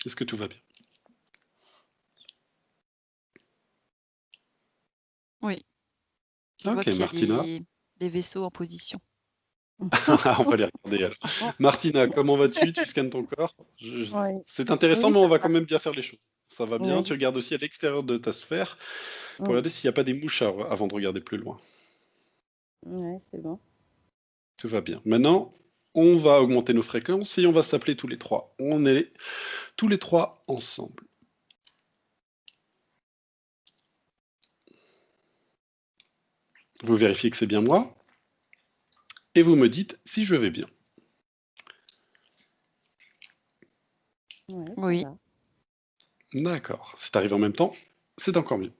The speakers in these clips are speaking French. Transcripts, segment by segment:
Est-ce que tout va bien? Oui, je vois Ok, qu'il y a Martina. des vaisseaux en position. On va les regarder alors. Martina, comment vas-tu? Tu scannes ton corps? Oui, C'est intéressant, oui, mais on ça va va. quand même bien faire les choses. Ça va bien. Oui, Tu regardes aussi à l'extérieur de ta sphère pour oui, regarder s'il n'y a pas des mouchards avant de regarder plus loin. ouais, c'est bon. Tout va bien. Maintenant, on va augmenter nos fréquences et on va s'appeler tous les trois. On est tous les trois ensemble. Vous vérifiez que c'est bien moi et vous me dites si je vais bien. Ouais, ça Oui. va. D'accord. C'est arrivé en même temps, c'est encore mieux.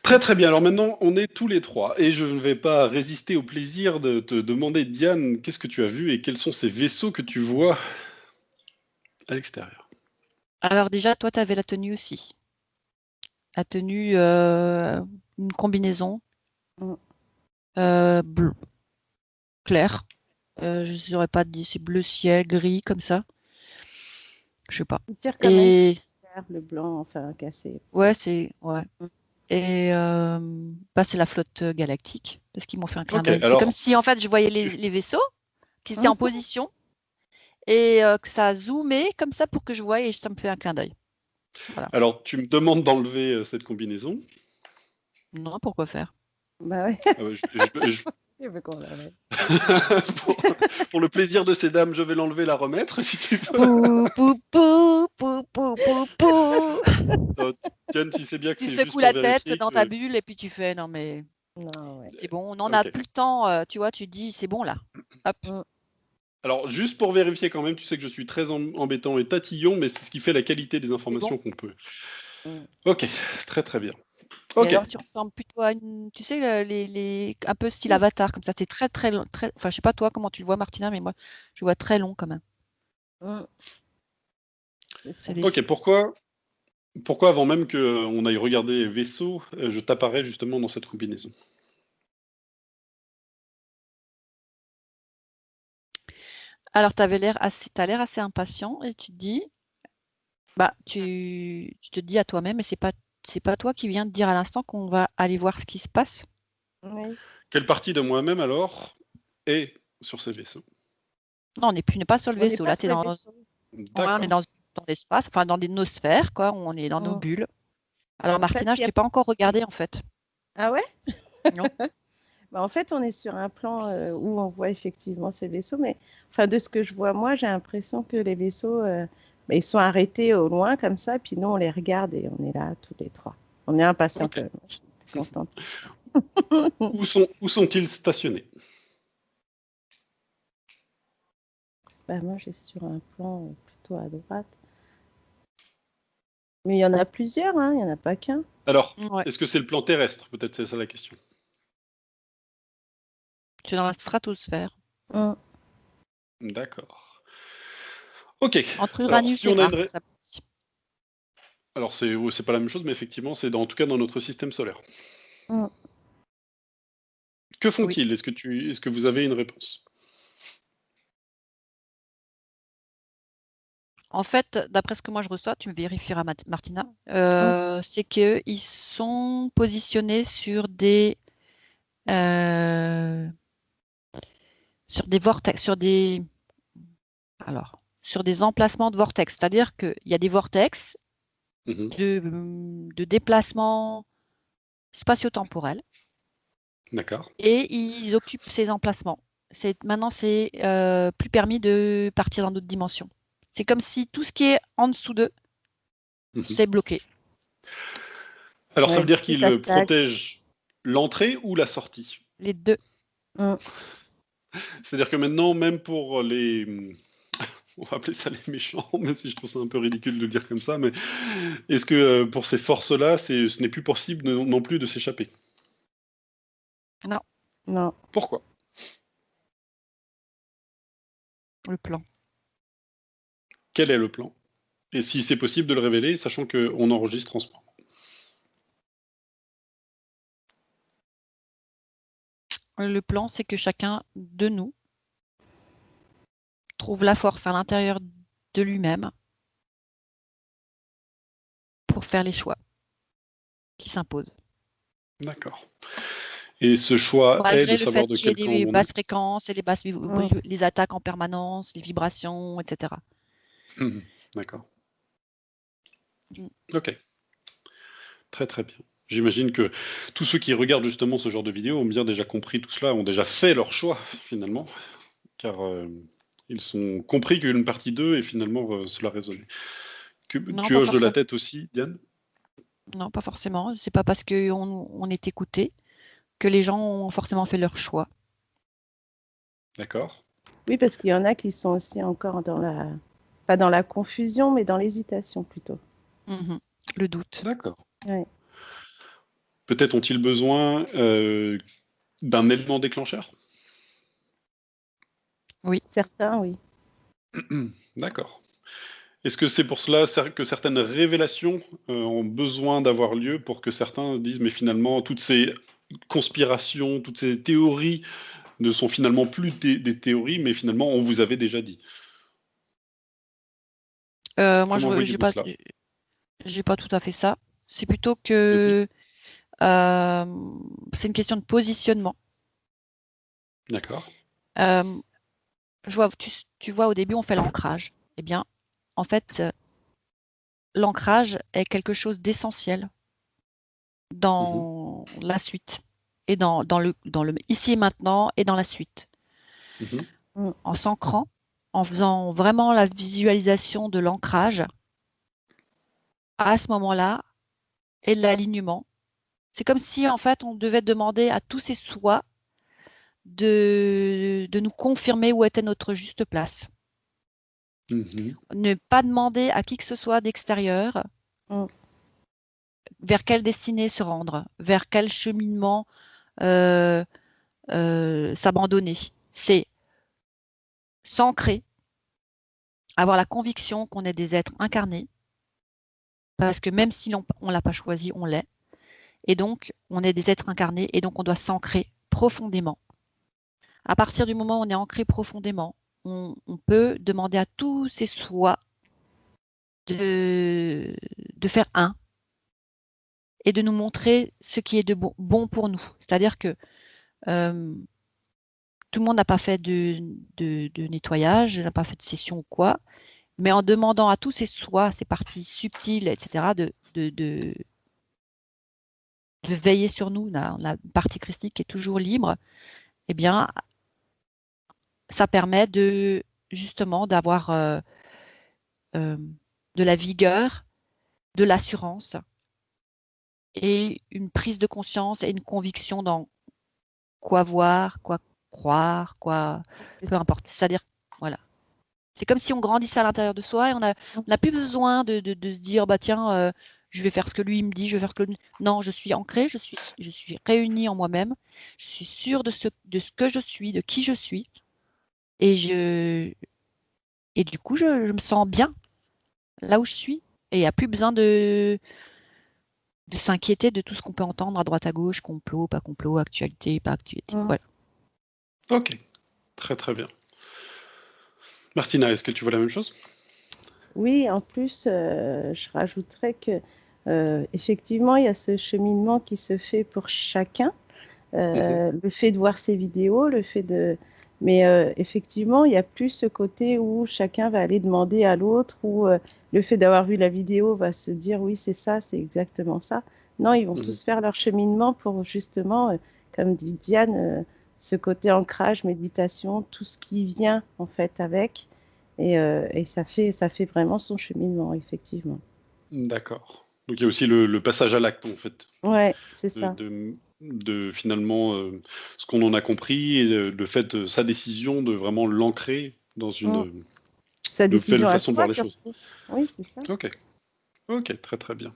Très très bien. Alors maintenant, on est tous les trois et je ne vais pas résister au plaisir de te demander, Diane, qu'est-ce que tu as vu et quels sont ces vaisseaux que tu vois à l'extérieur. Alors déjà, toi, tu avais la tenue aussi. La tenue, une combinaison Mm. bleu, claire. Je ne saurais pas dire, c'est bleu ciel, gris, comme ça. Je sais pas. Il tire quand même sur Et le blanc, enfin cassé. ouais, c'est ouais. Mm. Et bah, c'est la flotte galactique, parce qu'ils m'ont fait un clin Ok, d'œil. C'est comme alors, si en fait je voyais tu... les vaisseaux qui étaient en Mhm. position et que ça a zoomé comme ça pour que je voie et ça me fait un clin d'œil. Voilà. alors, tu me demandes d'enlever cette combinaison. Non, pourquoi faire? Bah ouais, Ah ouais, il veut qu'on l'enlève. pour, pour le plaisir de ces dames, je vais l'enlever, la remettre, si tu veux. Pou, pou, pou, pou, pou, pou, pou. Euh, Diane, tu sais bien que Tu c'est juste secoues pour la tête vérifier dans ta que... bulle et puis tu fais non mais Non, ouais. c'est bon, on n'en a Ok. plus le temps, tu vois, tu dis c'est bon là. Hop. Mm. Alors, juste pour vérifier quand même, tu sais que je suis très embêtant et tatillon, mais c'est ce qui fait la qualité des C'est bon. informations qu'on peut. Mm. Ok, très très bien. Et Ok, alors tu ressembles plutôt à une, tu sais, un peu style Avatar, comme ça, c'est très très long, très, enfin je sais pas toi comment tu le vois Martina, mais moi je vois très long quand même. Mm. C'est ça. C'est les... ok, pourquoi avant même qu'on aille regarder vaisseau, je t'apparais justement dans cette combinaison? Alors t'as l'air assez impatient et tu te dis, bah tu te dis à toi-même, et c'est pas toi qui viens de dire à l'instant qu'on va aller voir ce qui se passe. Oui. Quelle partie de moi-même alors est sur ces vaisseaux? Non, on n'est pas sur le On n'est vaisseau, pas là t'es sur les dans, vaisseaux. ouais, on est D'accord. dans l'espace, enfin dans des nosphères, quoi, on est dans nos Mm. bulles. Alors En fait, Martina, je il y a... t'ai pas encore regardé en fait. Ah ouais? Non. Bah, en fait, on est sur un plan où on voit effectivement ces vaisseaux, mais enfin, de ce que je vois, moi, j'ai l'impression que les vaisseaux, bah, ils sont arrêtés au loin comme ça, puis nous, on les regarde et on est là tous les trois. On est impatients Ok. quand même. Je suis contente. Où sont-ils stationnés? Bah, moi, je suis sur un plan plutôt à droite. Mais il y en a plusieurs, hein, il n'y en a pas qu'un. Alors, Ouais, est-ce que c'est le plan terrestre? Peut-être c'est ça la question. tu es dans la stratosphère, Mm. D'accord. Ok. entre Alors, Uranus si et on a Mars. alors c'est pas la même chose, mais effectivement, c'est en tout cas dans notre système solaire. Mm. Que Oui. font-ils? Est-ce que vous avez une réponse? En fait, d'après ce que moi je reçois, tu me vérifieras, Martina, Mm. c'est qu'ils sont positionnés euh, sur des vortex, sur des emplacements de vortex. C'est-à-dire qu'il y a des vortex Mhm. de déplacement spatio-temporel D'accord. et ils occupent ces emplacements. Maintenant, c'est plus permis de partir dans d'autres dimensions. C'est comme si tout ce qui est en dessous d'eux, Mhm. c'est bloqué. Alors, ça veut Ouais, dire que ça qu'ils stagne. protègent l'entrée ou la sortie? Les deux. Mm. C'est-à-dire que maintenant, même pour les... On va appeler ça les méchants, même si je trouve ça un peu ridicule de le dire comme ça, mais est-ce que pour ces forces-là, ce n'est plus possible non plus de s'échapper? Non, Non. Pourquoi? le plan. Quel est le plan? Et si c'est possible de le révéler, sachant qu'on enregistre en ce moment. Le plan, c'est que chacun de nous trouve la force à l'intérieur de lui-même pour faire les choix qui s'imposent. D'accord. Et ce choix est Malgré de le savoir fait de qu'il y ait quel camp des on basses est. fréquences et les attaques en permanence, les vibrations, etc. D'accord. Mm. Ok. Très très bien. J'imagine que tous ceux qui regardent justement ce genre de vidéos ont bien déjà compris tout cela, ont déjà fait leur choix finalement, car ils sont compris qu'une partie d'eux et finalement cela résonnait. Non, Tu pas hoches de la forcément. tête aussi, Diane? Non, pas forcément. C'est pas parce qu'on est écouté que les gens ont forcément fait leur choix. D'accord. Oui, parce qu'il y en a qui sont aussi encore pas dans la confusion, mais dans l'hésitation plutôt. Mhm. Le doute. D'accord. Ouais. Peut-être ont-ils besoin d'un élément déclencheur? Oui. Certains, oui. D'accord. Est-ce que c'est pour cela que certaines révélations ont besoin d'avoir lieu pour que certains disent mais finalement toutes ces conspirations, toutes ces théories ne sont finalement plus des théories, mais finalement on vous avait déjà dit. Moi, Comment je voyez-vous cela? j'ai pas tout à fait ça. C'est plutôt Vas-y. que c'est une question de positionnement. D'accord. Euh, tu vois, au début, on fait l'ancrage. Eh bien, en fait, l'ancrage est quelque chose d'essentiel Mhm. dans la suite et dans le ici et maintenant et dans la suite. Mhm. Mm. En s'ancrant, en faisant vraiment la visualisation de l'ancrage à ce moment-là et de l'alignement. C'est comme si, en fait, on devait demander à tous ces soi de nous confirmer où était notre juste place. Mhm. Ne pas demander à qui que ce soit d'extérieur Mm. vers quelle destinée se rendre, vers quel cheminement euh, s'abandonner. C'est s'ancrer, avoir la conviction qu'on est des êtres incarnés, parce que même si on ne l'a pas choisi, on l'est. Et donc, on est des êtres incarnés, et donc on doit s'ancrer profondément. À partir du moment où on est ancré profondément, on peut demander à tous ces soi de faire un et de nous montrer ce qui est de bon pour nous. C'est-à-dire que euh, tout le monde n'a pas fait de nettoyage, n'a pas fait de session ou quoi, mais en demandant à tous ces soi, ces parties subtiles, etc., de veiller sur nous, la partie christique qui est toujours libre, eh bien, ça permet de justement d'avoir de la vigueur, de l'assurance et une prise de conscience et une conviction dans quoi voir, quoi croire, quoi, C'est peu ça. importe. C'est-à-dire, voilà. C'est comme si on grandissait à l'intérieur de soi et on n'a plus besoin de se dire, bah tiens, je vais faire ce que lui me dit, je vais faire ce que lui... Non, je suis ancrée, je suis réunie en moi-même, je suis sûre de ce que je suis, de qui je suis, et et du coup, je me sens bien là où je suis. Et il n'y a plus besoin de s'inquiéter de tout ce qu'on peut entendre à droite à gauche, complot, pas complot, actualité, pas actualité. Mm. Voilà. Ok. Très très bien. Martina, est-ce que tu vois la même chose? Oui, en plus, je rajouterais que effectivement, il y a ce cheminement qui se fait pour chacun. Mhm. Le fait de voir ces vidéos, le fait de... Mais effectivement, il n'y a plus ce côté où chacun va aller demander à l'autre, ou le fait d'avoir vu la vidéo va se dire oui, c'est ça, c'est exactement ça. Non, ils vont Mhm. tous faire leur cheminement pour justement, comme dit Diane, ce côté ancrage, méditation, tout ce qui vient en fait avec. Et ça fait vraiment son cheminement, effectivement. D'accord. Donc il y a aussi le passage à l'acte en fait. Ouais, c'est de, ça. de finalement ce qu'on en a compris et le fait de sa décision de vraiment l'ancrer dans Mm. une Sa nouvelle décision à façon de soi, voir les choses. surtout. Oui, c'est ça. Ok, ok, très très bien.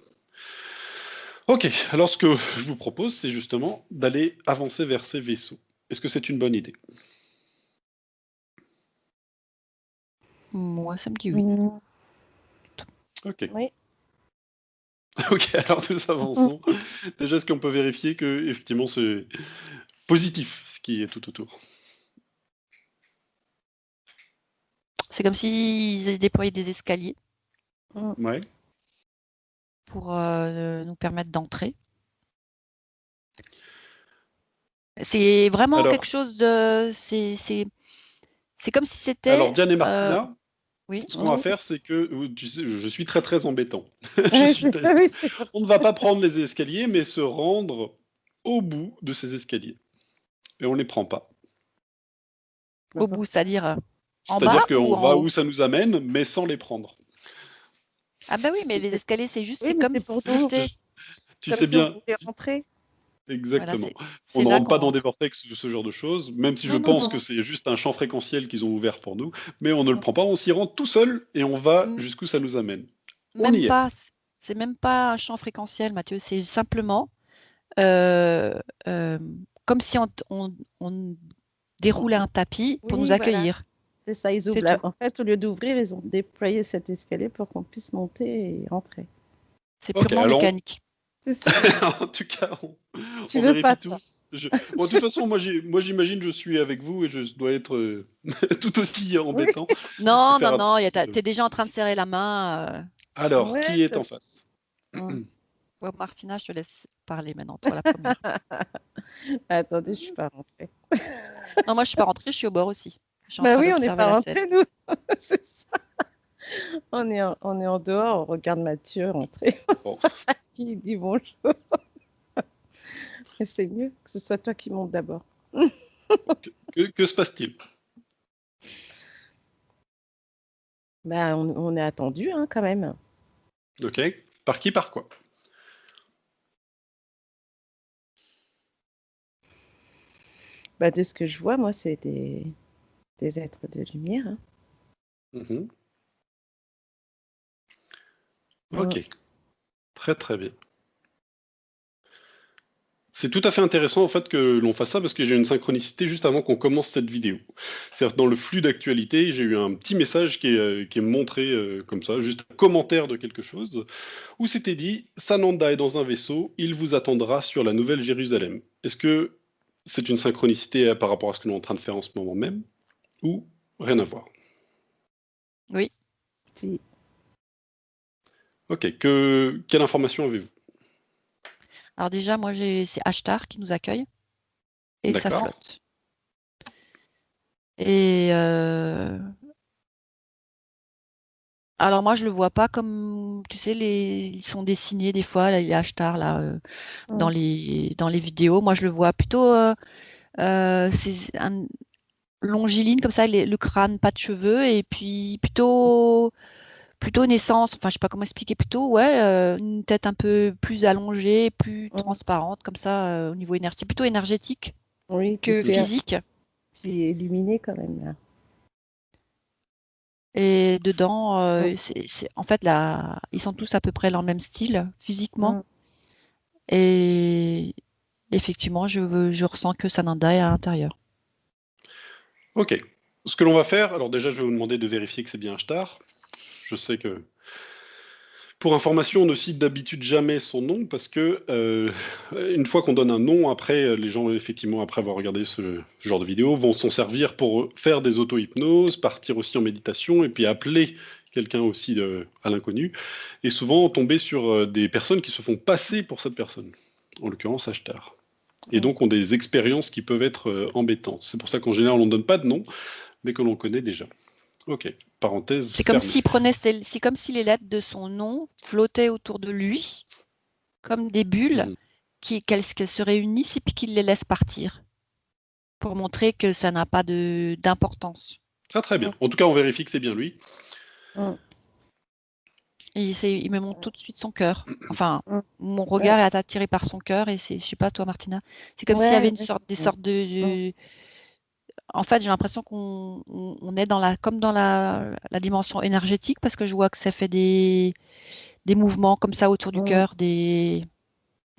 Ok, alors ce que je vous propose, c'est justement d'aller avancer vers ces vaisseaux. Est-ce que c'est une bonne idée? Moi, ça me dit oui. Mm. Ok, Oui. ok, alors nous avançons. Déjà, est-ce qu'on peut vérifier que effectivement c'est positif ce qui est tout autour? C'est comme s'ils déployaient des escaliers. Mm. Ouais. pour nous permettre d'entrer. C'est vraiment quelque Alors, chose de... C'est comme si alors c'était... Diane et Martina, oui. ce qu'on va faire, c'est que tu sais, je suis très très embêtant. Oui, oui, c'est vrai. On ne va pas prendre les escaliers, mais se rendre au bout de ces escaliers. Et on ne les prend pas. Au bout, c'est-à-dire en bas C'est-à-dire ou qu'on en va haut? où ça nous amène, mais sans les prendre. Ah bah oui, mais les escaliers, c'est juste, Oui, c'est mais comme c'est si pour nous, c'était... Tu comme sais si on bien, voulait rentrer. Voilà, exactement. On c'est ne là rentre qu'on pas dans des rentre. vortex ou ce genre de choses, même si je Non, non, pense non. que c'est juste un champ fréquentiel qu'ils ont ouvert pour nous, mais on ne le prend pas, on s'y rend tout seul et on va M- jusqu'où ça nous amène. On Même y est. pas. C'est même pas un champ fréquentiel, Mathieu. C'est simplement euh, euh, comme si on déroulait un tapis pour nous Oui, voilà. accueillir. C'est ça, ils ouvrent C'est tout. en fait, au lieu d'ouvrir, ils ont déployé cet escalier pour qu'on puisse monter et rentrer. C'est Ok, purement alors mécanique. C'est ça. en tout cas, Tu on veux pas, vérifie toi. tout. Bon, de toute façon, moi j'imagine je suis avec vous et je dois être tout aussi Oui, embêtant. Il faut Non, non, faire non. attention. T'es déjà en train de serrer la main. Alors, ouais. qui est en face? Ouais, Martina, je te laisse parler maintenant, toi la première. Attendez, je suis pas rentrée. Non, moi je suis pas rentrée, je suis au bord aussi. Je suis en Bah train oui, on n'est d'observer pas la scène. rentrés, nous. C'est ça. On est en dehors, on regarde Mathieu rentrer. Bon, Qui dit bonjour. Mais c'est mieux que ce soit toi qui montes d'abord. que se passe-t-il? Bah, on est attendu, hein, quand même. Ok. Par qui, par quoi? Bah, de ce que je vois, moi, c'est des êtres de lumière. Hein. Mhm. Mm. Ok. Très très bien. C'est tout à fait intéressant en fait que l'on fasse ça parce que j'ai une synchronicité juste avant qu'on commence cette vidéo. C'est-à-dire dans le flux d'actualité, j'ai eu un petit message qui est montré comme ça, juste un commentaire de quelque chose, où c'était dit Sananda est dans un vaisseau, il vous attendra sur la Nouvelle Jérusalem. Est-ce que c'est une synchronicité par rapport à ce que l'on est en train de faire en ce moment même, ou rien à voir? Oui. Si. Ok, quelle information avez-vous? Alors déjà, moi c'est Ashtar qui nous accueille et sa D'accord. flotte. Et alors moi je le vois pas comme, tu sais, ils sont dessinés des fois, là, les Ashtar là, dans Mm. les vidéos. Moi je le vois plutôt, c'est un longiligne comme ça, le crâne, pas de cheveux, et puis plutôt naissance, enfin je sais pas comment expliquer, plutôt ouais, une tête un peu plus allongée, plus Mm. transparente comme ça, au niveau énergie, plutôt énergétique Oui, puis que physique. puis illuminé quand même, là. Et dedans, Mm. en fait là, ils sont tous à peu près dans le même style physiquement. Mm. Et effectivement, je ressens que Sananda est à l'intérieur. Ok. Ce que l'on va faire, alors déjà je vais vous demander de vérifier que c'est bien Ashtar. Je sais que pour information, on ne cite d'habitude jamais son nom parce que une fois qu'on donne un nom, après, les gens, effectivement, après avoir regardé ce genre de vidéo, vont s'en servir pour faire des auto-hypnoses, partir aussi en méditation et puis appeler quelqu'un aussi à l'inconnu et souvent tomber sur des personnes qui se font passer pour cette personne, en l'occurrence Ashtar. Et Mm. donc ont des expériences qui peuvent être embêtantes. C'est pour ça qu'en général, on ne donne pas de nom, mais que l'on connaît déjà. Ok, parenthèse C'est comme fermée. s'il prenait, c'est comme si les lettres de son nom flottaient autour de lui, comme des bulles, Mhm. qu'elles se réunissent et puis qu'il les laisse partir, pour montrer que ça n'a pas d'importance. Ça, très bien. Mm. En tout cas, on vérifie que c'est bien lui. Mm. Et il me montre tout de suite son cœur. Enfin, Mm. mon Ouais, regard est attiré par son cœur et je sais pas toi, Martina, c'est comme s'il y avait ouais, des ouais. sortes Mm. en fait, j'ai l'impression qu'on est comme dans la dimension énergétique parce que je vois que ça fait des mouvements comme ça autour du Mm. cœur, et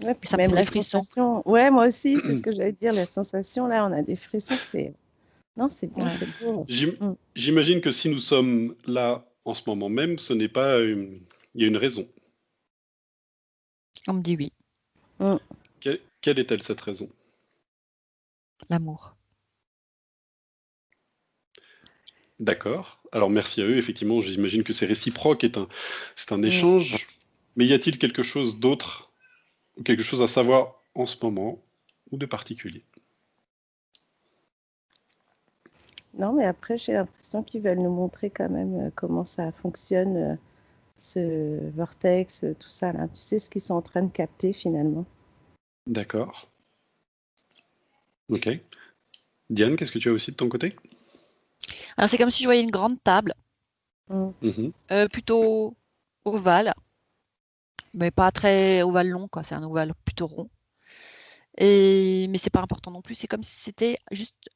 Ouais, puis ça me même fout des la frissons. sensation. Ouais, moi aussi, c'est ce que j'allais dire. La sensation, là, on a des frissons. Non, c'est bien, Ouais, c'est beau. J'im- Mm. J'imagine que si nous sommes là en ce moment même, ce n'est pas il y a une raison. on me dit oui, Mm. Quelle est-elle cette raison? l'amour. D'accord. Alors merci à eux. Effectivement, j'imagine que c'est réciproque. C'est un Mm. échange. Mais y a-t-il quelque chose d'autre, ou quelque chose à savoir en ce moment, ou de particulier? Non, mais après, j'ai l'impression qu'ils veulent nous montrer quand même comment ça fonctionne, ce vortex, tout ça là. Tu sais ce qu'ils sont en train de capter finalement. D'accord. Ok. Diane, qu'est-ce que tu as aussi de ton côté? Alors c'est comme si je voyais une grande table, Mhm. plutôt ovale, mais pas très ovale long, quoi. C'est un ovale plutôt rond. Mais c'est pas important non plus. C'est comme si c'était juste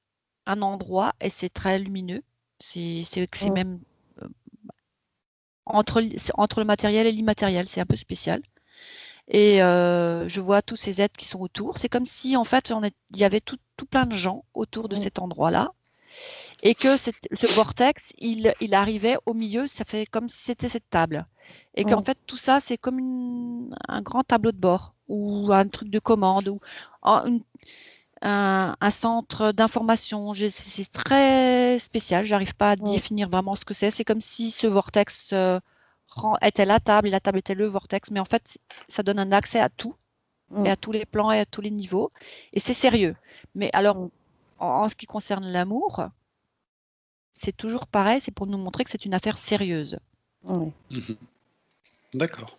un endroit et c'est très lumineux. C'est Mm. même euh, c'est entre le matériel et l'immatériel. C'est un peu spécial. Et je vois tous ces êtres qui sont autour. C'est comme si en fait il y avait tout plein de gens autour de Mm. cet endroit-là. Et que ce vortex, il arrivait au milieu, ça fait comme si c'était cette table. Et qu'en Mm. fait, tout ça, c'est comme un grand tableau de bord ou un truc de commande ou un centre d'information. C'est très spécial, j'arrive pas à Mm. définir vraiment ce que c'est. C'est comme si ce vortex était la table et la table était le vortex, mais en fait, ça donne un accès à tout et Mm. à tous les plans et à tous les niveaux. Et c'est sérieux. Mais alors, Mm. en ce qui concerne l'amour, c'est toujours pareil, c'est pour nous montrer que c'est une affaire sérieuse Ouais. Mhm. D'accord.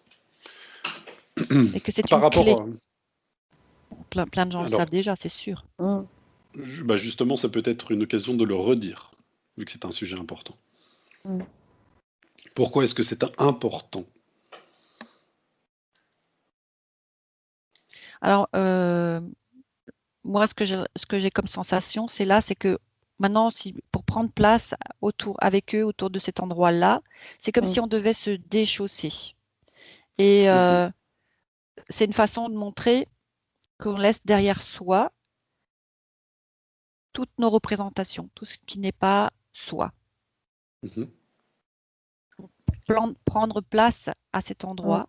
et que c'est Par une clé. rapport, Plein de gens le savent alors, déjà, c'est sûr. Mm. bah justement, ça peut être une occasion de le redire, vu que c'est un sujet important. Mm. Pourquoi est-ce que c'est important? Alors, moi, ce que j'ai comme sensation, c'est que maintenant, pour prendre place avec eux, autour de cet endroit-là, c'est comme Mm. si on devait se déchausser. Et Mhm. c'est une façon de montrer qu'on laisse derrière soi toutes nos représentations, tout ce qui n'est pas soi. Mhm. Prendre place à cet Mm. endroit,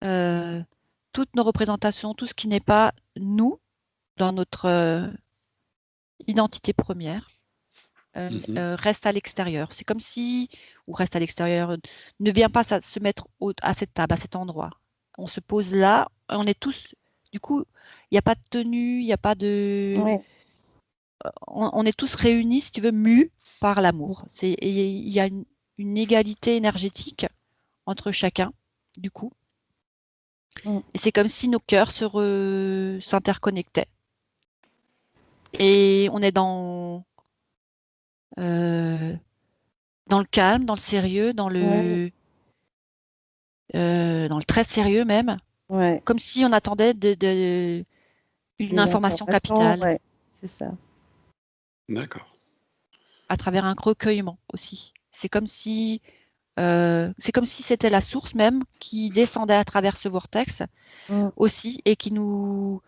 euh, toutes nos représentations, tout ce qui n'est pas nous dans notre identité première, Mhm. reste à l'extérieur. C'est comme si, ou reste à l'extérieur, ne vient pas se mettre à cette table, à cet endroit. On se pose là, on est tous, du coup, il n'y a pas de tenue, il n'y a pas de... Ouais. On est tous réunis, si tu veux, mus par l'amour. Et il y a une égalité énergétique entre chacun, du coup. Mm. Et c'est comme si nos cœurs s'interconnectaient. Et on est euh, dans le calme, dans le sérieux, Ouais. dans le très sérieux même, Ouais. comme si on attendait une Des information informations, capitale ouais, c'est ça. D'accord. à travers un recueillement aussi. C'est comme si c'était la source même qui descendait à travers ce vortex Mm. aussi et qui nous...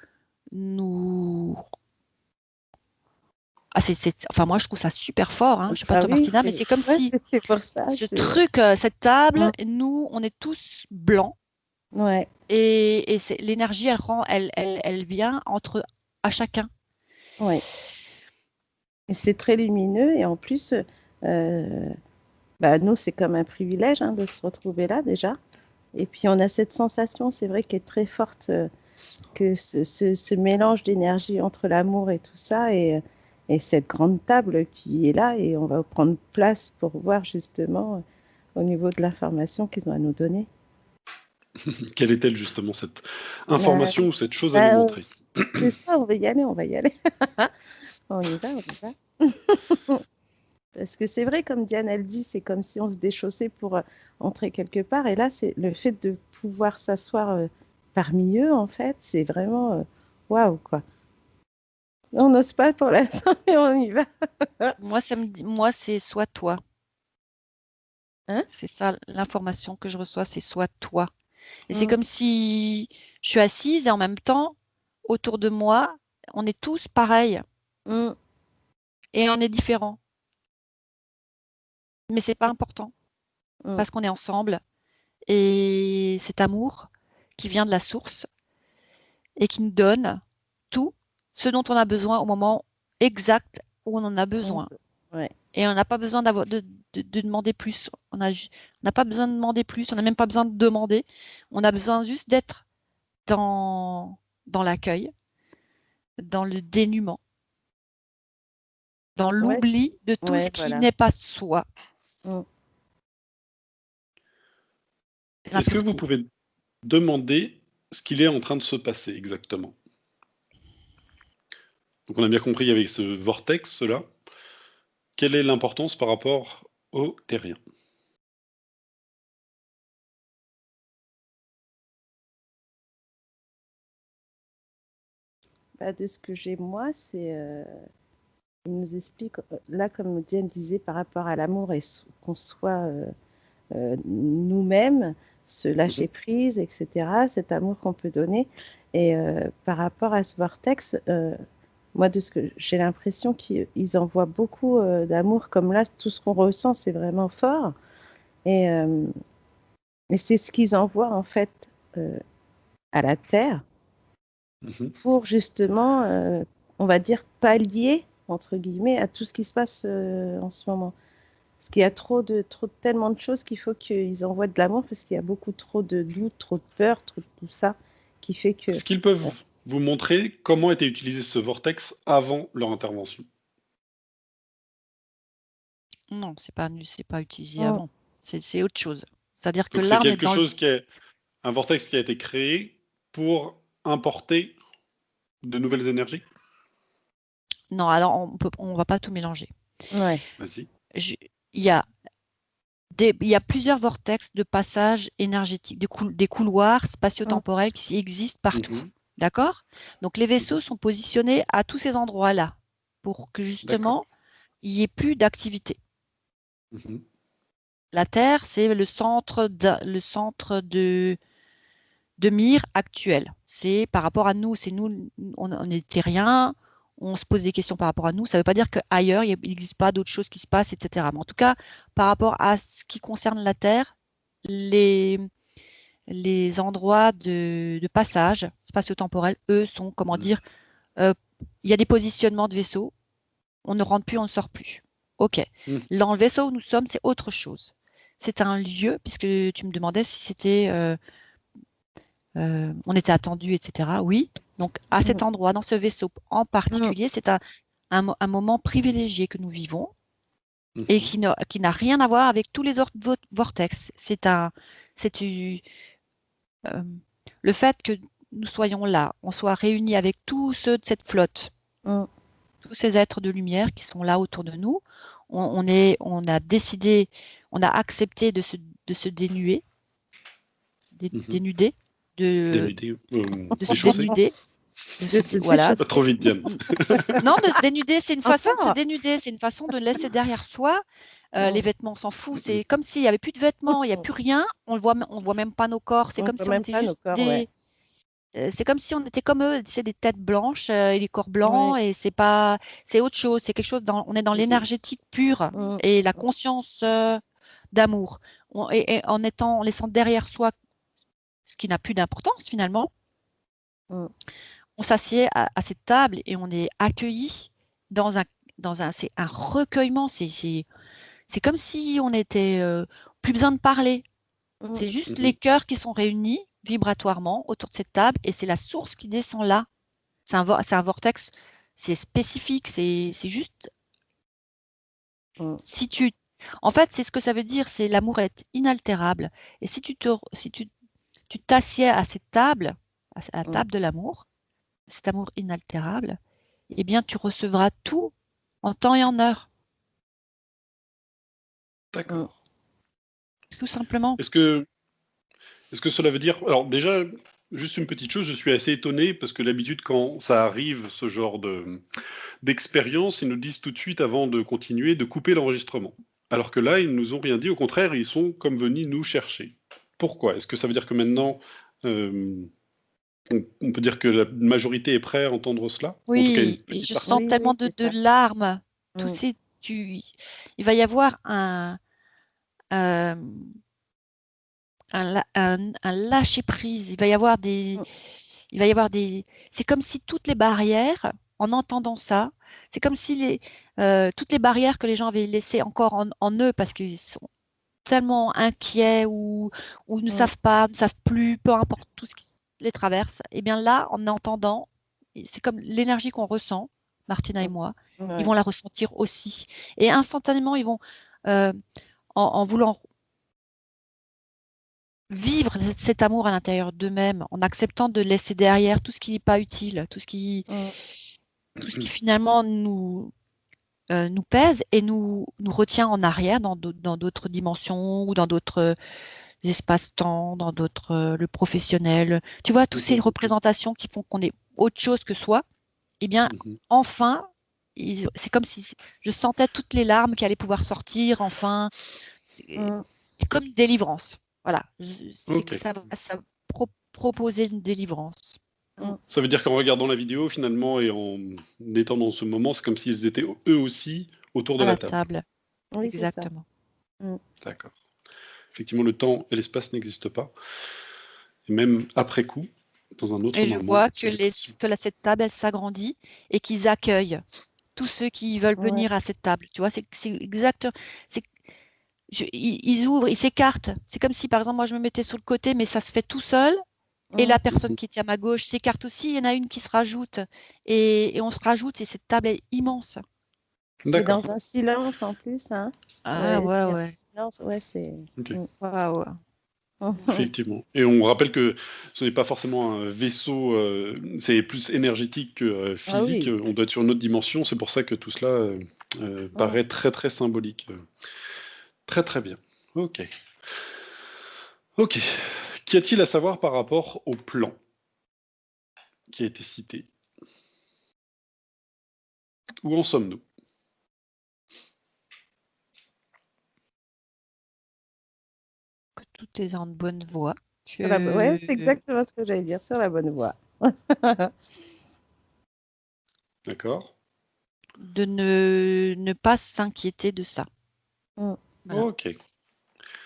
Ah, enfin, moi, je trouve ça super fort, hein. Je sais pas Ah toi, oui, Martina, mais c'est comme ouais, si c'est pour ça. ce truc, cette table, Mm. nous, on est tous blancs Ouais. et l'énergie, elle vient à chacun. Ouais. Et c'est très lumineux et en plus, euh, bah, nous, c'est comme un privilège de se retrouver là déjà. Et puis on a cette sensation, c'est vrai, qui est très forte, que ce mélange d'énergie entre l'amour et tout ça et cette grande table qui est là et on va prendre place pour voir justement au niveau de l'information qu'ils ont à nous donner. Quelle est-elle justement cette Bah, information ou cette chose à nous bah, montrer? c'est ça, on va y aller, on va y aller. On y va, on y va. Parce que c'est vrai, comme Diane, elle dit, c'est comme si on se déchaussait pour entrer quelque part. Et là, c'est le fait de pouvoir s'asseoir parmi eux, en fait, c'est vraiment waouh, quoi. On n'ose pas pour l'instant, mais on y va. Moi, c'est soit toi. Hein? C'est ça l'information que je reçois, c'est soit toi. Et c'est Mm. comme si je suis assise et en même temps, autour de moi, on est tous pareils Mm. et on est différents. Mais c'est pas important Mm. parce qu'on est ensemble et cet amour qui vient de la source et qui nous donne tout ce dont on a besoin au moment exact où on en a Mm. besoin. Ouais. Et on n'a pas besoin de demander plus. On n'a pas besoin de demander plus. On n'a même pas besoin de demander. On a besoin juste d'être dans l'accueil, dans le dénuement, dans Ouais, l'oubli de tout ce qui voilà. n'est pas soi. Mm. Est-ce que vous L'impureté. pouvez demander ce qu'il est en train de se passer exactement? Donc on a bien compris avec ce vortex-là, quelle est l'importance par rapport au terrien? Bah, de ce que j'ai moi, il nous explique, là, comme Diane disait, par rapport à l'amour et qu'on soit nous-mêmes, se lâcher Mhm. prise, etc., cet amour qu'on peut donner. Et par rapport à ce vortex, moi, de ce que j'ai l'impression qu'ils envoient beaucoup d'amour, comme là, tout ce qu'on ressent, c'est vraiment fort. Et, c'est ce qu'ils envoient, en fait, à la Terre Mhm. pour justement, on va dire, pallier, entre guillemets, à tout ce qui se passe en ce moment. Parce qu'il y a tellement de choses qu'il faut qu'ils envoient de l'amour, parce qu'il y a beaucoup trop de doutes, trop de peur, trop de tout ça, qui fait que... Est-ce qu'ils peuvent vous montrer comment était utilisé ce vortex avant leur intervention? Non, c'est pas utilisé Mm. avant. C'est autre chose. C'est-à-dire que Donc c'est là, on est quelque dans le... chose qui est un vortex qui a été créé pour importer de nouvelles énergies? Non, alors on va pas tout mélanger. Ouais. Vas-y. Il y a il y a plusieurs vortex de passage énergétique, des couloirs Mm. spatio-temporels qui existent partout. Mhm. D'accord? Donc les vaisseaux Mhm. sont positionnés à tous ces endroits-là pour que D'accord. justement il n'y ait plus d'activité. Mhm. La Terre, c'est le centre de mire actuel. C'est par rapport à nous, c'est nous, on est terriens, on se pose des questions par rapport à nous. Ça ne veut pas dire qu'ailleurs, il n'existe pas d'autres choses qui se passent, etc. Mais en tout cas, par rapport à ce qui concerne la Terre, les, les endroits de passage spatio-temporel, eux, sont, comment Mhm. dire, euh, il y a des positionnements de vaisseaux, on ne rentre plus, on ne sort plus. OK. Mhm. Dans le vaisseau où nous sommes, c'est autre chose. C'est un lieu, puisque tu me demandais si c'était on était attendu, etc. Oui. Donc, à cet Mm. endroit, dans ce vaisseau en Mm. particulier, c'est un moment privilégié que nous vivons et Mhm. qui n'a rien à voir avec tous les autres vortex. C'est euh, le fait que nous soyons là, on soit réunis avec tous ceux de cette flotte, Mm. tous ces êtres de lumière qui sont là autour de nous. On a décidé, on a accepté de se dénuer, Mhm. dénuder, de, Dénudé, de se déchaussé? dénuder. De se Voilà. Pas déchausser. trop vite, Diane. Non, de se dénuder, c'est une façon de se Encore. dénuder, c'est une façon de laisser derrière soi les Mm. vêtements, on s'en fout. Mhm. C'est comme s'il n'y avait plus de vêtements, il n'y a plus rien, on voit même pas nos corps. C'est On ne comme voit si on même était pas nos juste corps, ouais. c'est comme si on était comme eux, c'est des têtes blanches et les corps Ouais. blancs et c'est autre chose. C'est quelque chose on est dans Mhm. l'énergétique pure Mm. et la conscience d'amour. Et en laissant derrière soi ce qui n'a plus d'importance finalement, Mm. on s'assied à cette table et on est accueilli dans c'est un recueillement. C'est comme si on était plus besoin de parler. Mm. C'est juste les Mhm. cœurs qui sont réunis vibratoirement autour de cette table et c'est la source qui descend là. C'est un vortex, c'est spécifique, c'est juste Mm. si tu. En fait, c'est ce que ça veut dire, c'est l'amour est inaltérable. Et si tu t'assieds à cette table, à la Mm. table de l'amour, cet amour inaltérable, eh bien, tu recevras tout en temps et en heure, Mm. D'accord. tout simplement. Est-ce que, est-ce que cela veut dire... Alors déjà, juste une petite chose, je suis assez étonné parce que d'habitude, quand ça arrive, ce genre d'expérience, ils nous disent tout de suite, avant de continuer, de couper l'enregistrement. Alors que là, ils nous ont rien dit, au contraire, ils sont comme venus nous chercher. Pourquoi? Est-ce que ça veut dire que maintenant, euh, on peut dire que la majorité est prête à entendre cela? Ou en tout cas, une Oui, et petite je sens partie? Oui, tellement oui, c'est de ça. larmes. Tous Mm. ces, il va y avoir euh, un lâcher prise. Il va y avoir Mm. c'est comme si toutes les barrières en entendant ça, c'est comme si toutes les barrières que les gens avaient laissées encore en eux parce qu'ils sont tellement inquiets ou ne savent pas, ne savent plus, peu importe tout ce qui les traverse, et bien là, en entendant, c'est comme l'énergie qu'on ressent, Martina et moi, ils vont la ressentir aussi. Et instantanément, ils vont, en voulant vivre cet amour à l'intérieur d'eux-mêmes, en acceptant de laisser derrière tout ce qui n'est pas utile, tout ce qui finalement nous pèse et nous retient en arrière dans d'autres dimensions ou dans d'autres espaces-temps, dans d'autres, le professionnel. Tu vois, toutes ces représentations qui font qu'on est autre chose que soi, eh bien, enfin, c'est comme si je sentais toutes les larmes qui allaient pouvoir sortir, enfin. C'est comme une délivrance. Voilà. C'est que ça va proposer une délivrance. Ça veut dire qu'en regardant la vidéo, finalement, et en étant dans ce moment, c'est comme s'ils étaient eux aussi autour de À la la table. table. Oui, Exactement. D'accord. Effectivement, le temps et l'espace n'existent pas. Et même après coup, dans un autre Et je moment. vois que cette table, elle s'agrandit et qu'ils accueillent tous ceux qui veulent venir à cette table. Tu vois, c'est exact. Ils ouvrent, ils s'écartent. C'est comme si, par exemple, moi, je me mettais sur le côté, mais ça se fait tout seul. Et la personne qui était à ma gauche s'écarte aussi. Il y en a une qui se rajoute. Et on se rajoute. Et cette table est immense. Et dans un silence en plus. Hein. Ah ouais. Silence, c'est. Wow. Effectivement. Et on rappelle que ce n'est pas forcément un vaisseau, c'est plus énergétique que physique. On doit être sur une autre dimension. C'est pour ça que tout cela paraît très très symbolique. Très très bien. Ok. Ok. Qu'y a-t-il à savoir par rapport au plan qui a été cité? Où en sommes-nous? Que tout est en bonne voie. Ouais, c'est exactement ce que j'allais dire, sur la bonne voie. D'accord. De ne pas s'inquiéter de ça. Voilà. Ok.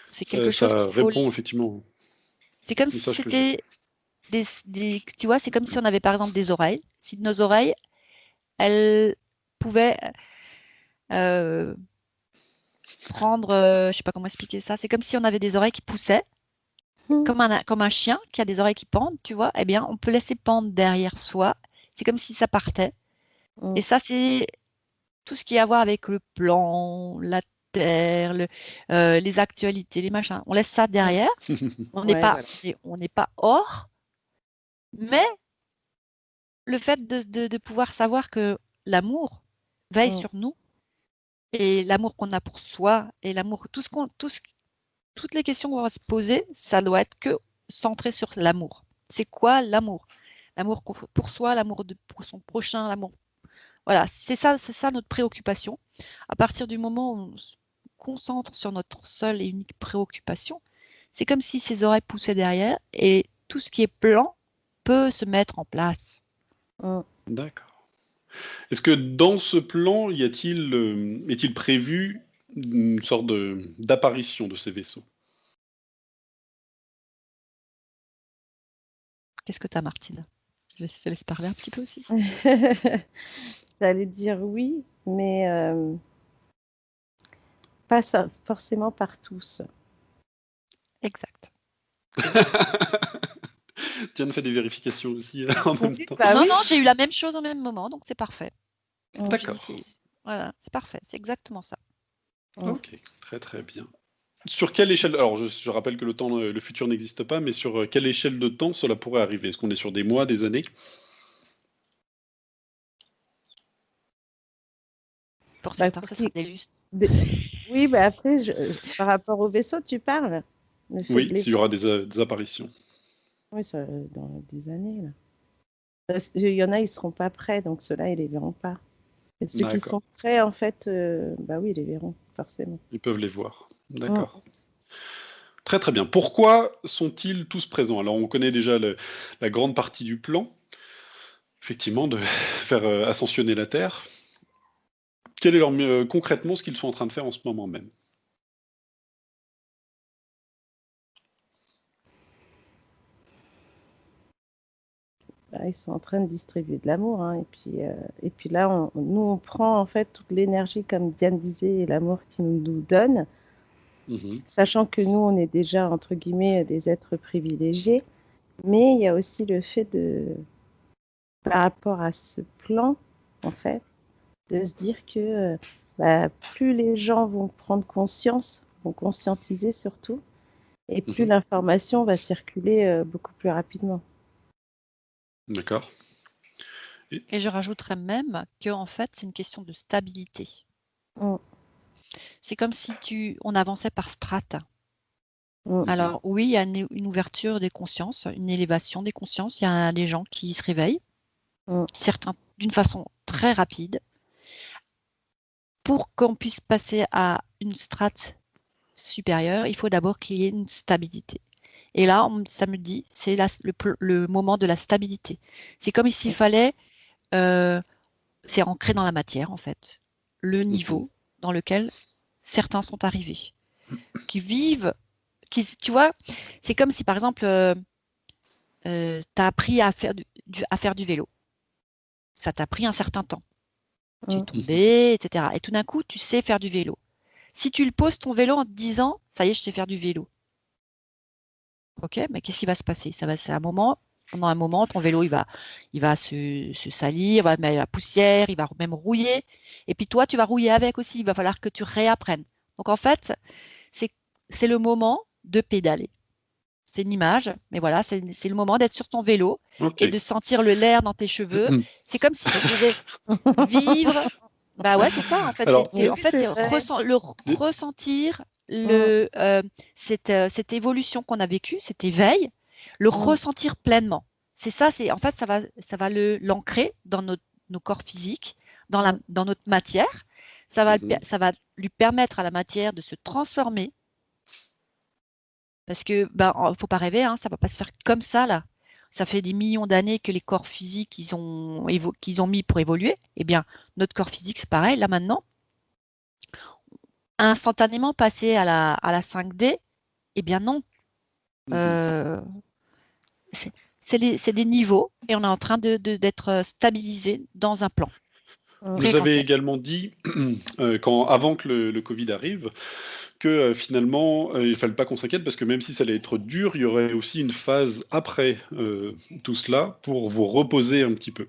C'est quelque chose ça qu'il faut. répond effectivement. C'est comme si c'était tu vois, c'est comme si on avait par exemple des oreilles. Si nos oreilles, elles pouvaient prendre, je sais pas comment expliquer ça. C'est comme si on avait des oreilles qui poussaient, comme un chien qui a des oreilles qui pendent, tu vois. Eh bien, on peut laisser pendre derrière soi. C'est comme si ça partait. Et ça, c'est tout ce qui a à voir avec le plan, la terre, les actualités, les machins. On laisse ça derrière. On n'est pas, on n'est pas hors, mais le fait de pouvoir savoir que l'amour veille sur nous et l'amour qu'on a pour soi et l'amour, toutes les questions qu'on va se poser, ça doit être que centré sur l'amour. C'est quoi l'amour? L'amour pour soi, l'amour pour son prochain, l'amour. Voilà, c'est ça notre préoccupation. À partir du moment où on se concentre sur notre seule et unique préoccupation, c'est comme si ses oreilles poussaient derrière et tout ce qui est plan peut se mettre en place. D'accord. Est-ce que dans ce plan, est-il prévu une sorte d'apparition de ces vaisseaux? Qu'est-ce que tu as, Martine? Je te laisse parler un petit peu aussi. J'allais dire oui, mais pas forcément par tous. Exact. Diane fait des vérifications aussi en même temps. Non, j'ai eu la même chose au même moment, donc c'est parfait. D'accord. Voilà, c'est parfait, c'est exactement ça. Ok, très très bien. Sur quelle échelle, alors je rappelle que le futur n'existe pas, mais sur quelle échelle de temps cela pourrait arriver? Est-ce qu'on est sur des mois, des années? Pour certains, ce sera des lustres. Oui, mais après, par rapport au vaisseau, tu parles? Oui, s'il y aura des apparitions. Oui, dans des années. Là. Parce qu'il y en a, ils ne seront pas prêts, donc ceux-là, ils ne les verront pas. Et ceux qui sont prêts, en fait, bah oui, ils les verront, forcément. Ils peuvent les voir. D'accord. Très très bien. Pourquoi sont-ils tous présents? Alors on connaît déjà la grande partie du plan, effectivement, de faire ascensionner la Terre. Quel est concrètement ce qu'ils sont en train de faire en ce moment même? Bah, ils sont en train de distribuer de l'amour, hein. Et puis là, nous, on prend en fait toute l'énergie, comme Diane disait, et l'amour qu'ils nous donnent, Mhm. sachant que nous, on est déjà, entre guillemets, des êtres privilégiés. Mais il y a aussi le fait par rapport à ce plan, en fait, de se dire que bah, plus les gens vont prendre conscience, vont conscientiser surtout, et plus Mhm. l'information va circuler beaucoup plus rapidement. D'accord. Et- Et je rajouterais même que en fait, c'est une question de stabilité. Mm, C'est comme si on avançait par strates. mm, Alors oui, il y a une ouverture des consciences, une élévation des consciences. Il y a des gens qui se réveillent, mm, certains d'une façon très rapide. Pour qu'on puisse passer à une strate supérieure, il faut d'abord qu'il y ait une stabilité. Et là, ça me dit, c'est le moment de la stabilité. C'est comme s'il fallait, c'est ancré dans la matière en fait, le Mhm. niveau dans lequel certains sont arrivés, qui vivent, tu vois, c'est comme si par exemple, tu as appris à faire du vélo. Ça t'a pris un certain temps. Tu es mm. Mhm. tombé, etc. Et tout d'un coup, tu sais faire du vélo. Si tu le poses ton vélo en te disant, ça y est, je sais faire du vélo. Ok, mais qu'est-ce qui va se passer? C'est un moment, pendant un moment, ton vélo, il va se salir, il va mettre la poussière, il va même rouiller. Et puis toi, tu vas rouiller avec aussi. Il va falloir que tu réapprennes. Donc en fait, c'est, c'est le moment de pédaler. C'est une image, mais voilà, c'est le moment d'être sur ton vélo Ok. et de sentir l'air dans tes cheveux. C'est comme si tu devais vivre. Bah ouais, c'est ça, en fait. Alors, Oui, En fait, c'est c'est vrai. ressentir Mm, cette évolution qu'on a vécue, cet éveil, le mm, ressentir pleinement. C'est ça, en fait, ça va l'ancrer dans nos corps physiques, mm, dans notre matière. mhm. Ça va lui permettre à la matière de se transformer parce que, ben, faut pas rêver, hein, ça va pas se faire comme ça, là. Ça fait des millions d'années que les corps physiques, qu'ils ont mis pour évoluer. Eh bien, notre corps physique, c'est pareil. Là, maintenant, instantanément passer à la 5D, eh bien non. Mhm. Euh, c'est des niveaux et on est en train d'être stabilisé dans un plan mm, Vous avez fréquentiel. également dit, avant que le Covid arrive, que finalement, il ne fallait pas qu'on s'inquiète parce que même si ça allait être dur, il y aurait aussi une phase après tout cela pour vous reposer un petit peu.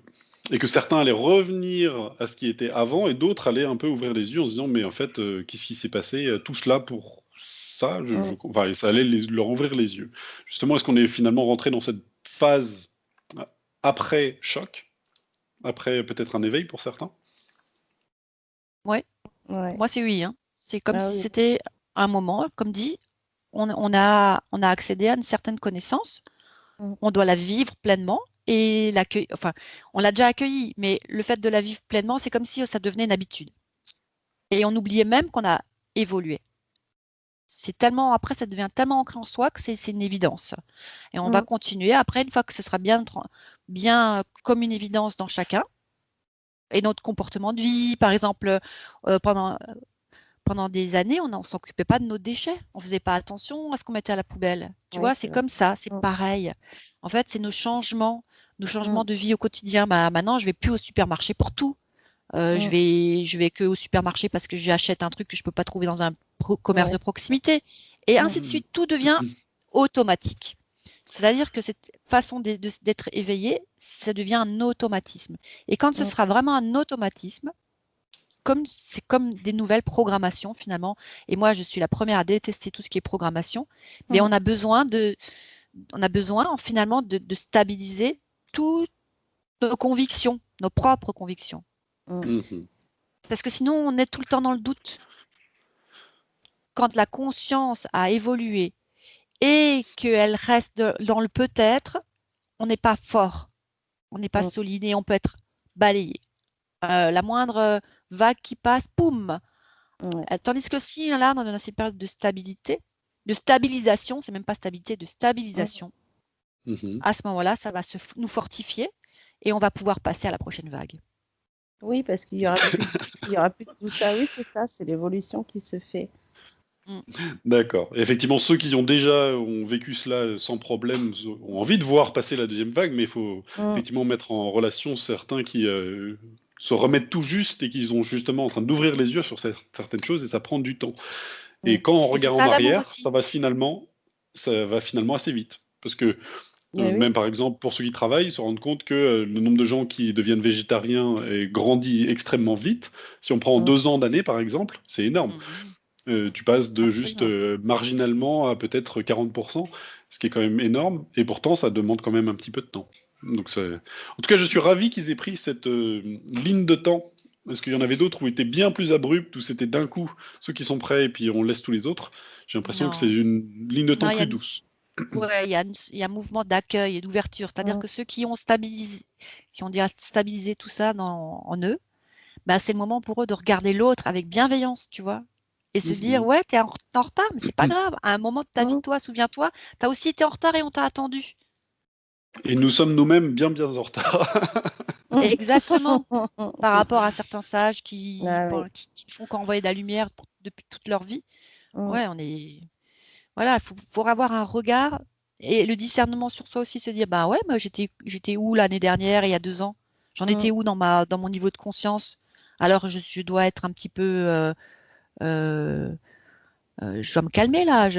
Et que certains allaient revenir à ce qui était avant et d'autres allaient un peu ouvrir les yeux en se disant, mais en fait, qu'est-ce qui s'est passé? Tout cela pour ça, mm. enfin, et ça allait leur ouvrir les yeux. Justement, est-ce qu'on est finalement rentré dans cette phase après choc, après peut-être un éveil pour certains? Ouais, pour Ouais. moi, c'est oui, hein. C'est comme Ah si oui. c'était un moment, comme dit, on a accédé à une certaine connaissance, Mm, on doit la vivre pleinement et l'accueillir. Enfin, on l'a déjà accueillie, mais le fait de la vivre pleinement, c'est comme si ça devenait une habitude. Et on oubliait même qu'on a évolué. C'est tellement, après, ça devient tellement ancré en soi que c'est une évidence. Et on va mm, continuer. Après, une fois que ce sera bien comme une évidence dans chacun, et notre comportement de vie, par exemple, pendant des années, on ne s'occupait pas de nos déchets. On ne faisait pas attention à ce qu'on mettait à la poubelle. Tu oui, vois, c'est c'est vrai. comme ça, c'est Mm, pareil. En fait, c'est nos changements mm, de vie au quotidien. Bah, maintenant, je vais plus au supermarché pour tout. Je mm. vais, je vais que au supermarché parce que j'achète un truc que je peux pas trouver dans un commerce Ouais, de c'est ça. proximité. Et Mm, ainsi de suite, tout devient automatique. C'est-à-dire que cette façon d'être éveillé, ça devient un automatisme. Et quand ce mm, sera vraiment un automatisme, c'est comme des nouvelles programmations finalement. Et moi, je suis la première à détester tout ce qui est programmation. Mais mm, on a besoin finalement de stabiliser toutes nos convictions, nos propres convictions. mm. Mhm. Parce que sinon, on est tout le temps dans le doute. Quand la conscience a évolué et qu'elle reste dans le peut-être, on n'est pas fort, on n'est pas Mm. solide et on peut être balayé. La moindre vague qui passe, poum. Ouais. Tandis que si là, dans cette période de stabilité, de stabilisation, c'est même pas stabilité, de Mm. stabilisation, Mhm. à ce moment-là, ça va nous fortifier et on va pouvoir passer à la prochaine vague. Oui, parce qu'il y aura plus, il y aura plus de tout ça. Oui, c'est ça, c'est l'évolution qui se fait. D'accord. Et effectivement, ceux qui ont vécu cela sans problème ont envie de voir passer la deuxième vague, mais il faut Mm. effectivement mettre en relation certains qui se remettent tout juste et qui sont justement en train d'ouvrir les yeux sur certaines choses et ça prend du temps. Mm. Et quand on Et c'est regarde en ça l'amour arrière, aussi. ça va finalement assez vite. Parce que Mais oui. même par exemple, pour ceux qui travaillent, ils se rendent compte que le nombre de gens qui deviennent végétariens grandit extrêmement vite. Si on prend Mm. 2 ans d'année, par exemple, c'est énorme. Mhm. Tu passes de juste Absolument. marginalement à peut-être 40%, ce qui est quand même énorme, et pourtant ça demande quand même un petit peu de temps. Donc, en tout cas, je suis ravi qu'ils aient pris cette ligne de temps, parce qu'il y en avait d'autres où c'était bien plus abrupt, où c'était d'un coup ceux qui sont prêts et puis on laisse tous les autres. J'ai l'impression que c'est Non. une ligne de temps Non, plus douce. ouais, il y a un mouvement d'accueil et d'ouverture. C'est-à-dire Mm. que ceux qui ont déjà stabilisé tout ça en eux, bah, c'est le moment pour eux de regarder l'autre avec bienveillance, tu vois. Et se dire, Mhm. ouais, t'es en retard, mais c'est pas grave. À un moment de ta vie, Mm. toi, souviens-toi, t'as aussi été en retard et on t'a attendu. Et nous sommes nous-mêmes bien en retard. Exactement. Par rapport à certains sages Ah oui. qui font qu'envoyer de la lumière depuis toute leur vie. Mm. Ouais, voilà, faut avoir un regard et le discernement sur soi aussi, se dire, bah ouais, moi j'étais où l'année dernière, il y a 2 ans? J'en Mm. étais où dans mon niveau de conscience? Alors je dois être un petit peu, euh, je dois me calmer là.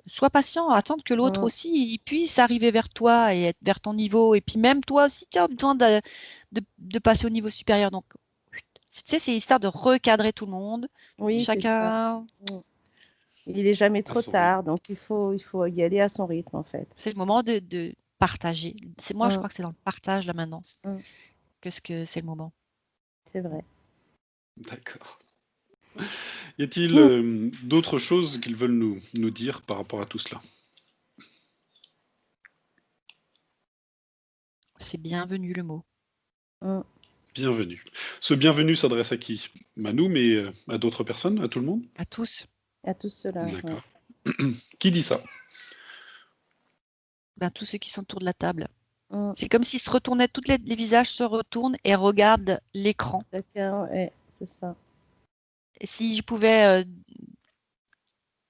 Sois patient, attendre que l'autre Mm. aussi il puisse arriver vers toi et être vers ton niveau. Et puis même toi aussi, tu as besoin de passer au niveau supérieur. Donc, tu sais, c'est histoire de recadrer tout le monde. Oui, c'est ça. Chacun, Mm. Il est jamais À trop son rythme. tard, donc il faut y aller à son rythme, en fait. c'est le moment de partager. Moi, je Mm. crois que c'est dans le partage là maintenant Mm. que c'est le moment. C'est vrai. D'accord. Y a-t-il Mm. d'autres choses qu'ils veulent nous dire par rapport à tout cela? C'est bienvenu le mot. Mm. Bienvenue. Ce bienvenue s'adresse à qui? À nous, mais à d'autres personnes, à tout le monde? À tous. À tout cela. Ouais. D'accord. Qui dit ça? Ben, tous ceux qui sont autour de la table. Mm. C'est comme s'ils se retournaient, les visages se retournent et regardent l'écran. Chacun, ouais, c'est ça. Et si je pouvais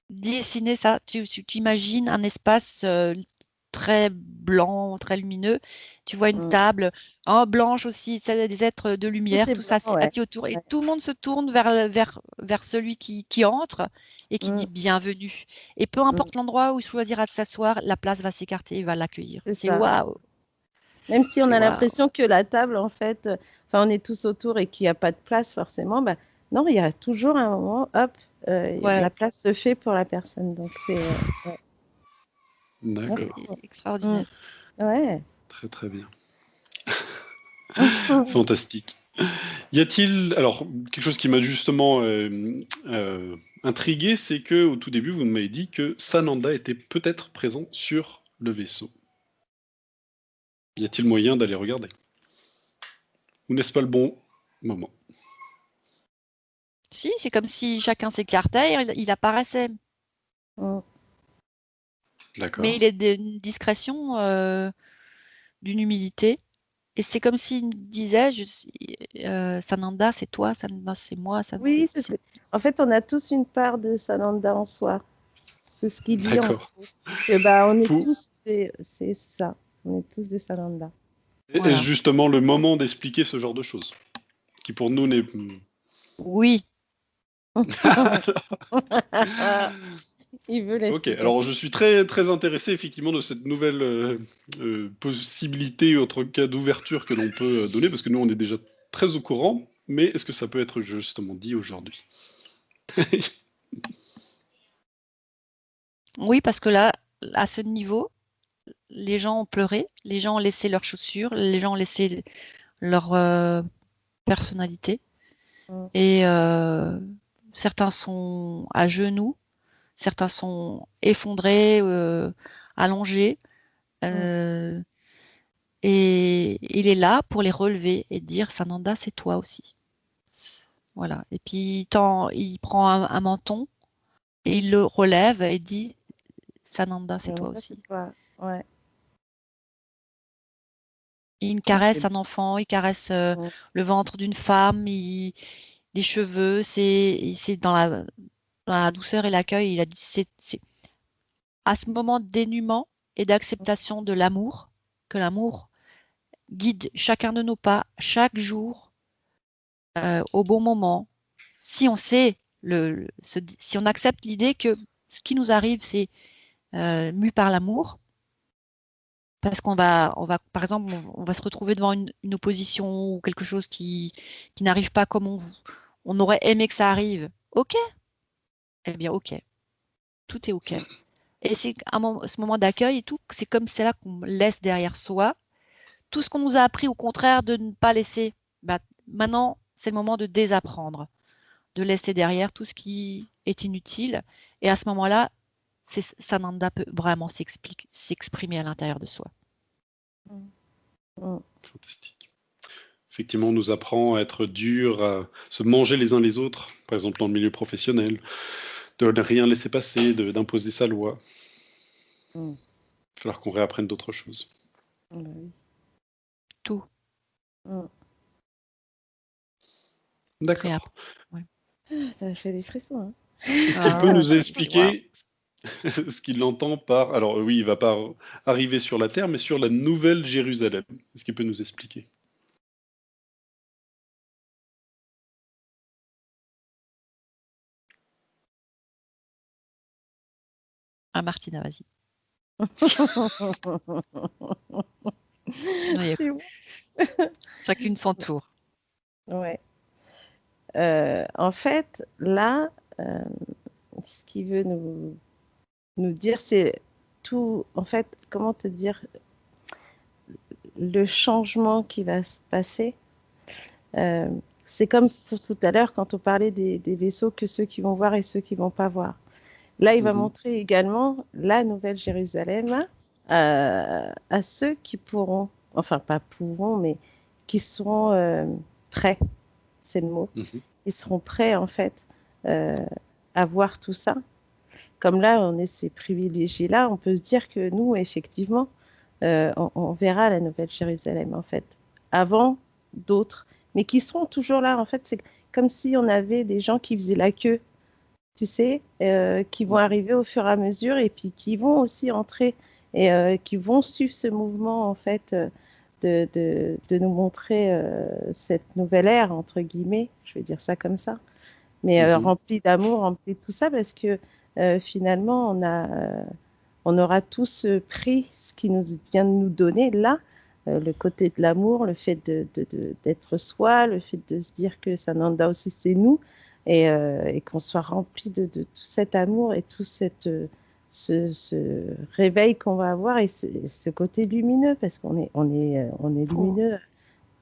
dessiner ça, tu imagines un espace très blanc, très lumineux. Tu vois une Mm. table, blanche aussi, c'est des êtres de Tout lumière, est tout blanc, ça ouais. assis autour. Et Ouais. tout le monde se tourne vers celui qui entre et qui dit Mm. bienvenue. Et peu Mm. importe l'endroit où il choisira de s'asseoir, la place va s'écarter et va l'accueillir. C'est C'est ça. waouh, Même si on c'est a waouh. l'impression que la table, en fait, enfin, on est tous autour et qu'il n'y a pas de place forcément, bah, non, il y a toujours un moment, hop, la Ouais, place se fait pour la personne. Donc, ouais. Non, c'est c'est D'accord. cool. Mm. extraordinaire. Ouais. Très très bien. Fantastique. Y a-t-il, alors, quelque chose qui m'a justement intrigué, c'est que au tout début, vous m'avez dit que Sananda était peut-être présent sur le vaisseau. Y a-t-il moyen d'aller regarder? Ou n'est-ce pas le bon moment? Si, c'est comme si chacun s'écartait et il apparaissait. Mm. Mais D'accord. il est d'une discrétion, d'une humilité. Et c'est comme s'il me disait, Sananda, c'est toi, Sananda, c'est moi. Oui, en fait, on a tous une part de Sananda en soi. C'est ce qu'il dit, en D'accord. gros. Que, bah, on est Fou. tous c'est ça. On est tous des Sananda. Est-ce Voilà. justement le moment d'expliquer ce genre de choses? Qui pour nous n'est... Oui, Il veut Ok, alors l'explication. je suis très très intéressé effectivement de cette nouvelle possibilité, ou en tout cas d'ouverture que l'on peut donner, parce que nous on est déjà très au courant, mais est-ce que ça peut être justement dit aujourd'hui? oui, parce que là, à ce niveau, les gens ont pleuré, les gens ont laissé leurs chaussures, les gens ont laissé leur personnalité. Mm. Et certains sont à genoux, certains sont effondrés, allongés. Mm. euh, et il est là pour les relever et dire, Sananda, c'est toi aussi. Voilà. Et puis il prend un menton et il le relève et dit, Sananda, c'est toi Sananda, c'est aussi. toi. Ouais. Il Ah, c'est caresse un enfant, il caresse bon. le ventre d'une femme, les cheveux, c'est dans dans la douceur et l'accueil. Il a dit c'est à ce moment de dénuement et d'acceptation de l'amour, que l'amour guide chacun de nos pas, chaque jour, au bon moment. Si on sait, si on accepte l'idée que ce qui nous arrive, c'est mu par l'amour, parce qu'on va, par exemple, on va se retrouver devant une opposition ou quelque chose qui n'arrive pas comme on aurait aimé que ça arrive. Ok, eh bien ok, tout est ok. Et c'est ce moment d'accueil et tout, c'est là qu'on laisse derrière soi tout ce qu'on nous a appris, au contraire, de ne pas laisser. Bah, maintenant, c'est le moment de désapprendre, de laisser derrière tout ce qui est inutile. Et à ce moment-là, Sananda peut vraiment s'exprimer à l'intérieur de soi. Fantastique. Effectivement, on nous apprend à être dur, à se manger les uns les autres, par exemple dans le milieu professionnel, de ne rien laisser passer, d'imposer sa loi. Il va falloir qu'on réapprenne d'autres choses. Tout. D'accord. Ouais. Ça fait des frissons. Hein. Est-ce qu'il peut nous expliquer ce qu'il entend par... Alors oui, il ne va pas arriver sur la terre, mais sur la Nouvelle Jérusalem. Est-ce qu'il peut nous expliquer? Ah, Martina, vas-y. Chacune son tour. Ouais. En fait, là, ce qu'il veut nous dire, c'est tout, en fait, comment te dire, le changement qui va se passer. C'est comme pour tout à l'heure, quand on parlait des vaisseaux, que ceux qui vont voir et ceux qui ne vont pas voir. Là, il va montrer également la Nouvelle Jérusalem à ceux qui pourront, enfin pas pourront, mais qui seront prêts, c'est le mot. Ils seront prêts, en fait, à voir tout ça. Comme là, on est ces privilégiés-là, on peut se dire que nous, effectivement, on verra la Nouvelle Jérusalem, en fait, avant d'autres, mais qui seront toujours là. En fait, c'est comme si on avait des gens qui faisaient la queue, tu sais, qui vont arriver au fur et à mesure et puis qui vont aussi entrer et qui vont suivre ce mouvement, en fait, de nous montrer cette nouvelle ère, entre guillemets, je vais dire ça comme ça, mais remplie d'amour, remplie de tout ça, parce que finalement, on aura tous pris ce qui nous vient de nous donner là, le côté de l'amour, le fait d'être soi, le fait de se dire que Sananda aussi c'est nous, et qu'on soit rempli de tout cet amour et tout ce réveil qu'on va avoir et ce côté lumineux, parce qu'on est lumineux,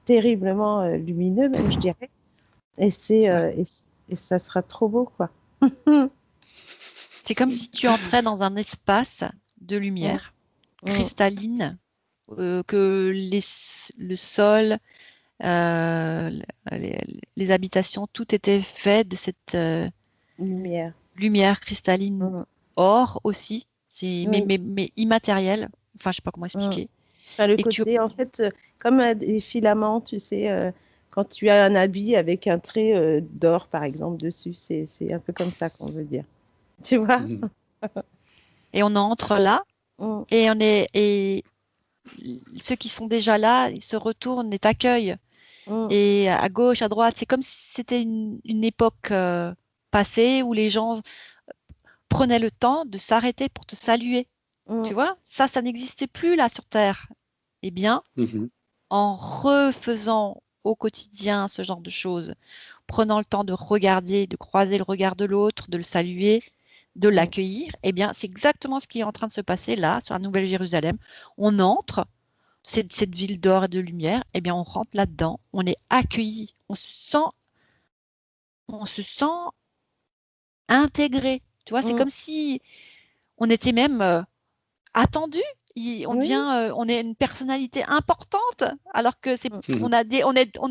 terriblement lumineux même, je dirais, et ça sera trop beau, quoi. C'est comme si tu entrais dans un espace de lumière cristalline, que le sol, les habitations, tout était fait de cette lumière cristalline. Or aussi, mais immatériel. Enfin, je sais pas comment expliquer. Enfin, le côté, en fait, comme des filaments, tu sais, quand tu as un habit avec un trait d'or, par exemple, dessus, c'est un peu comme ça qu'on veut dire. Tu vois? Et on entre là, et ceux qui sont déjà là, ils se retournent et t'accueillent. Et à gauche, à droite, c'est comme si c'était une époque passée où les gens prenaient le temps de s'arrêter pour te saluer. Tu vois, ça n'existait plus là sur Terre. Eh bien, en refaisant au quotidien ce genre de choses, prenant le temps de regarder, de croiser le regard de l'autre, de le saluer, de l'accueillir, eh bien, c'est exactement ce qui est en train de se passer là, sur la Nouvelle Jérusalem. On entre, cette ville d'or et de lumière, eh bien, on rentre là-dedans, on est accueilli, on se sent intégré. Tu vois, c'est comme si on était même attendu. On est une personnalité importante, alors que on a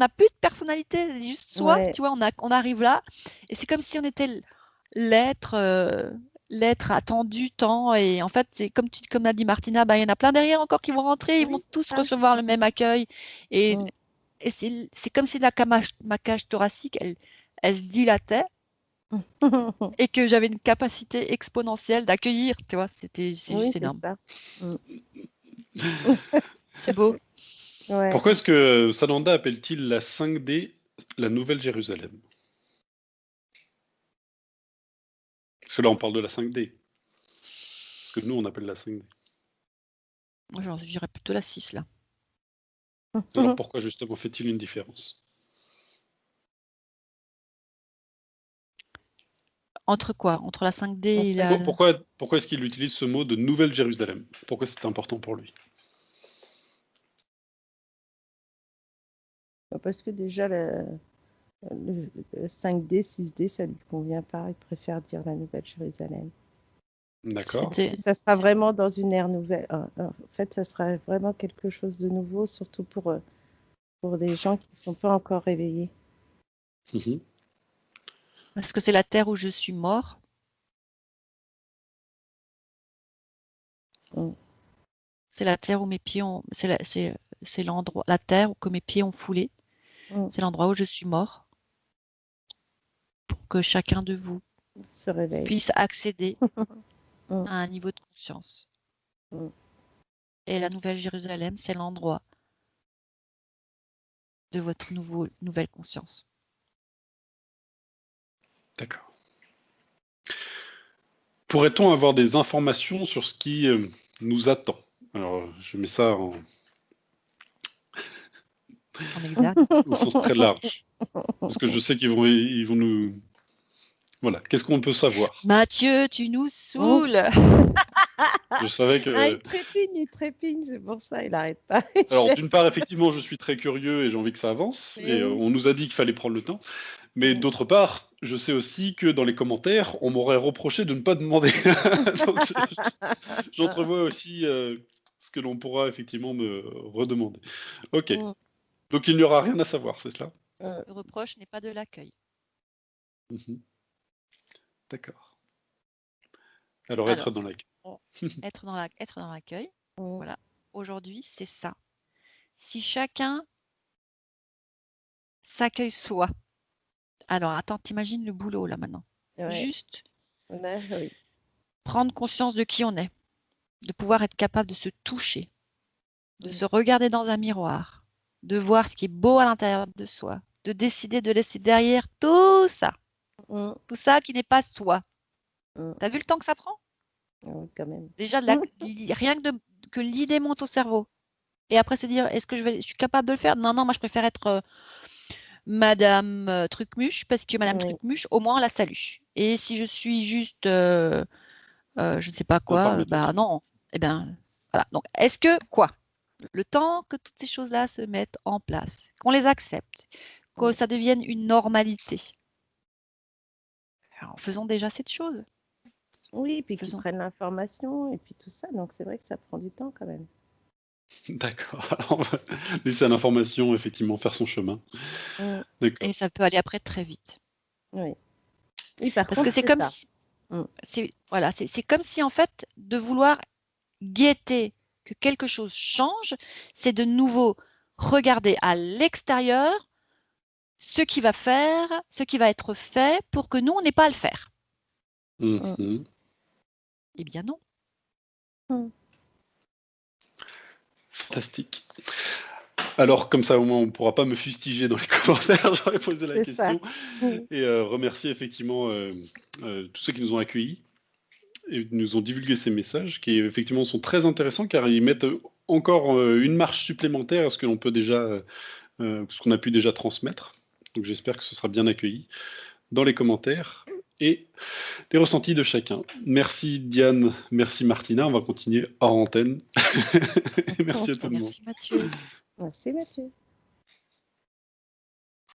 plus de personnalité, c'est juste soi. Tu vois, on arrive là, et c'est comme si on était l'être attendu tant. Et en fait, c'est comme a dit Martina, il y en a plein derrière encore qui vont rentrer, ils vont tous recevoir le même accueil. Et c'est comme si ma cage thoracique, elle se dilatait, et que j'avais une capacité exponentielle d'accueillir, tu vois, c'est Oui, juste c'est énorme. ça. C'est beau. Ouais. Pourquoi est-ce que Sananda appelle-t-il la 5D la Nouvelle Jérusalem? Parce que là, on parle de la 5D. Parce que nous, on appelle la 5D. Moi, je dirais plutôt la 6, là. Alors pourquoi justement fait-il une différence? Entre quoi? Entre la 5D et Entre- la... Pourquoi est-ce qu'il utilise ce mot de Nouvelle Jérusalem? Pourquoi c'est important pour lui? Parce que déjà, le 5D, 6D, ça lui convient pas. Il préfère dire la Nouvelle Jérusalem. D'accord. C'était... Ça sera vraiment dans une ère nouvelle. En fait, ça sera vraiment quelque chose de nouveau, surtout pour les gens qui ne sont pas encore réveillés. Mhm. Est-ce que c'est la terre où je suis mort? Mm. C'est la terre où mes pieds ont... C'est l'endroit, la terre que mes pieds ont foulé. Mm. C'est l'endroit où je suis mort. Pour que chacun de vous Se réveille. puisse accéder Mm. à un niveau de conscience. Mm. Et la Nouvelle Jérusalem, c'est l'endroit de votre nouvelle conscience. D'accord. Pourrait-on avoir des informations sur ce qui nous attend? Alors, je mets ça En exergue. au sens très large. Parce que je sais qu'ils vont nous... Voilà, qu'est-ce qu'on peut savoir? Mathieu, tu nous saoules. Je savais Ah, que... il trépigne, c'est pour ça, il n'arrête pas. Alors, d'une part, effectivement, je suis très curieux et j'ai envie que ça avance. Mais Et oui. on nous a dit qu'il fallait prendre le temps. Mais Mm. d'autre part, je sais aussi que dans les commentaires, on m'aurait reproché de ne pas demander. Donc, j'entrevois aussi ce que l'on pourra effectivement me redemander. Ok. Mm. Donc, il n'y aura rien à savoir, c'est cela? Le reproche n'est pas de l'accueil. Mhm. D'accord. Alors, Alors, être dans l'accueil. être dans l'accueil, Mm. voilà. Aujourd'hui, c'est ça. Si chacun s'accueille soi. Alors, attends, t'imagines le boulot là maintenant. Ouais. Juste Ouais, oui. prendre conscience de qui on est, de pouvoir être capable de se toucher, de Mm. se regarder dans un miroir, de voir ce qui est beau à l'intérieur de soi, de décider de laisser derrière tout ça qui n'est pas soi. Mm. T'as vu le temps que ça prend? Ouais, quand même. Déjà, rien que l'idée monte au cerveau. Et après se dire, est-ce que je suis capable de le faire? Non, moi je préfère être Madame Trucmuche, parce que Madame Oui. Trucmuche, au moins, on la salue. Et si je suis juste, je ne sais pas quoi, parmi d'autres. non. Eh bien, voilà. Donc, est-ce que, quoi? Le temps que toutes ces choses-là se mettent en place, qu'on les accepte, que ça devienne une normalité. Alors, faisons déjà cette chose. Oui, puis qu'ils Faisons. prennent l'information et puis tout ça. Donc, c'est vrai que ça prend du temps quand même. D'accord. Alors, on va laisser à l'information, effectivement, faire son chemin. Mm. D'accord. Et ça peut aller après très vite. Oui. Oui, par Parce contre, que c'est c'est comme ça. si, Mm. c'est comme si en fait de vouloir guetter que quelque chose change, c'est de nouveau regarder à l'extérieur ce qui va être fait pour que nous on n'ait pas à le faire. Mhm. Eh bien non. Mm. Fantastique. Alors, comme ça, au moins, on ne pourra pas me fustiger dans les commentaires. J'aurais posé la C'est ça. question. Et remercier effectivement tous ceux qui nous ont accueillis et nous ont divulgué ces messages, qui effectivement sont très intéressants, car ils mettent encore une marche supplémentaire à ce que l'on peut déjà, ce qu'on a pu déjà transmettre. Donc, j'espère que ce sera bien accueilli dans les commentaires et les ressentis de chacun. Merci Diane, merci Martina. On va continuer hors antenne. Et merci à tout le monde. Merci Mathieu. Merci, Mathieu.